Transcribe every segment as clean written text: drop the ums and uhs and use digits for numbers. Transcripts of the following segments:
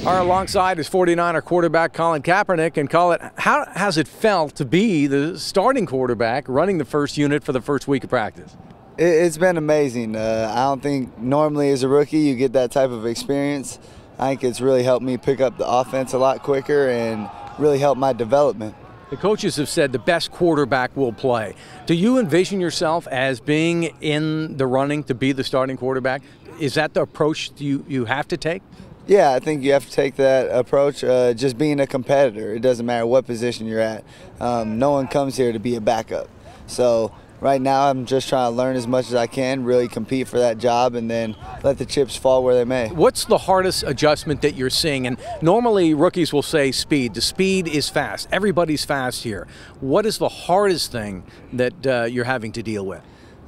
Our alongside is 49er quarterback Colin Kaepernick. And Colin, how has it felt to be the starting quarterback running the first unit for the first week of practice? It's been amazing. I don't think normally as a rookie you get that type of experience. I think it's really helped me pick up the offense a lot quicker and really helped my development. The coaches have said the best quarterback will play. Do you envision yourself as being in the running to be the starting quarterback? Is that the approach you have to take? Yeah, I think you have to take that approach, just being a competitor. It doesn't matter what position you're at. No one comes here to be a backup. So right now I'm just trying to learn as much as I can, really compete for that job, and then let the chips fall where they may. What's the hardest adjustment that you're seeing? And normally rookies will say speed. The speed is fast. Everybody's fast here. What is the hardest thing that you're having to deal with?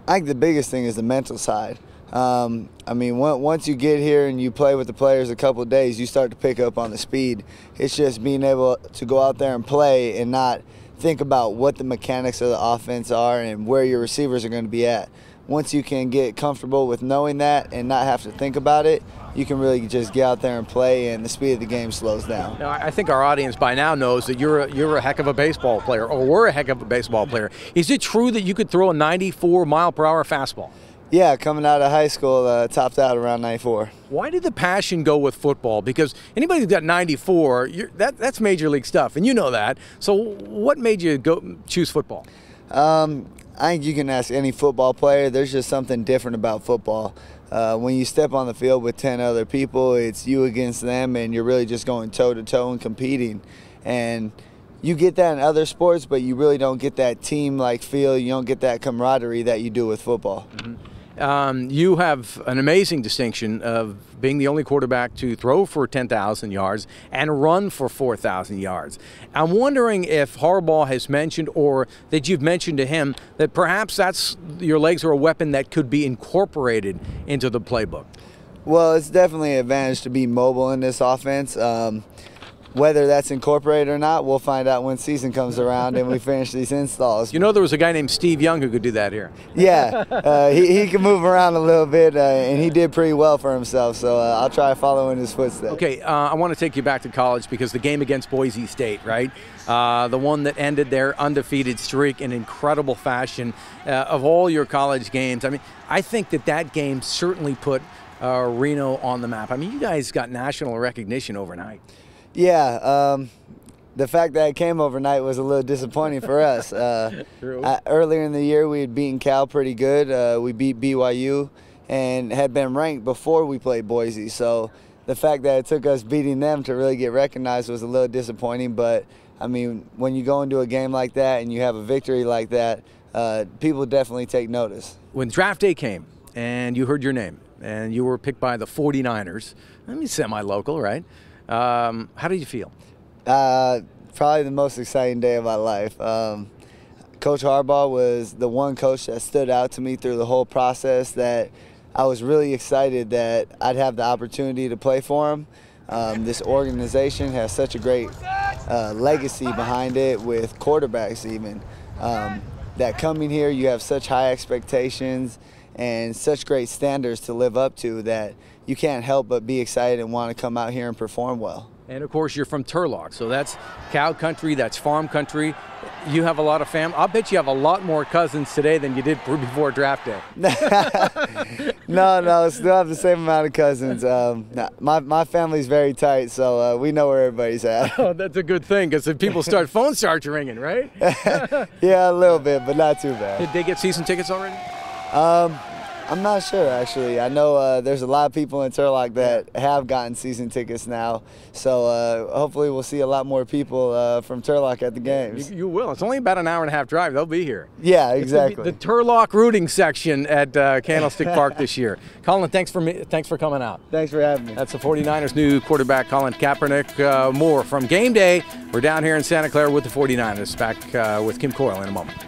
I think the biggest thing is the mental side. I mean, once you get here and you play with the players a couple of days, you start to pick up on the speed. It's just being able to go out there and play and not think about what the mechanics of the offense are and where your receivers are going to be at. Once you can get comfortable with knowing that and not have to think about it, you can really just get out there and play, and the speed of the game slows down. Now, I think our audience by now knows that you're a heck of a baseball player, or were a heck of a baseball player. Is it true that you could throw a 94-mile-per-hour fastball? Yeah, coming out of high school, topped out around 94. Why did the passion go with football? Because anybody who's got 94, that's major league stuff, and you know that. So what made you choose football? I think you can ask any football player. There's just something different about football. When you step on the field with 10 other people, it's you against them, and you're really just going toe-to-toe and competing. And you get that in other sports, but you really don't get that team-like feel. You don't get that camaraderie that you do with football. Mm-hmm. You have an amazing distinction of being the only quarterback to throw for 10,000 yards and run for 4,000 yards. I'm wondering if Harbaugh has mentioned, or that you've mentioned to him, that perhaps your legs are a weapon that could be incorporated into the playbook. Well, it's definitely an advantage to be mobile in this offense. Whether that's incorporated or not, we'll find out when season comes around and we finish these installs. You know, there was a guy named Steve Young who could do that here. Yeah, he can move around a little bit, and he did pretty well for himself, so I'll try to follow in his footsteps. Okay, I want to take you back to college, because the game against Boise State, right? The one that ended their undefeated streak in incredible fashion. Of all your college games, I mean, I think that game certainly put Reno on the map. I mean, you guys got national recognition overnight. Yeah, the fact that it came overnight was a little disappointing for us. Earlier in the year, we had beaten Cal pretty good. We beat BYU and had been ranked before we played Boise. So the fact that it took us beating them to really get recognized was a little disappointing. But, I mean, when you go into a game like that and you have a victory like that, people definitely take notice. When draft day came and you heard your name and you were picked by the 49ers, I mean, semi-local, right? How did you feel? Probably the most exciting day of my life. Coach Harbaugh was the one coach that stood out to me through the whole process, that I was really excited that I'd have the opportunity to play for him. This organization has such a great legacy behind it, with quarterbacks even. That coming here, you have such high expectations and such great standards to live up to, that you can't help but be excited and want to come out here and perform well. And of course, you're from Turlock, so that's cow country, that's farm country. You have a lot of family. I'll bet you have a lot more cousins today than you did before draft day. No, still have the same amount of cousins. My family's very tight, so we know where everybody's at. Oh, that's a good thing, because if people phones start ringing, right? Yeah, a little bit, but not too bad. Did they get season tickets already? I'm not sure, actually. I know there's a lot of people in Turlock that have gotten season tickets now, so hopefully we'll see a lot more people from Turlock at the games. You will. It's only about an hour-and-a-half drive. They'll be here. Yeah, exactly. The Turlock rooting section at Candlestick Park this year. Colin, thanks for coming out. Thanks for having me. That's the 49ers' new quarterback, Colin Kaepernick. More from Game Day. We're down here in Santa Clara with the 49ers. Back with Kim Coyle in a moment.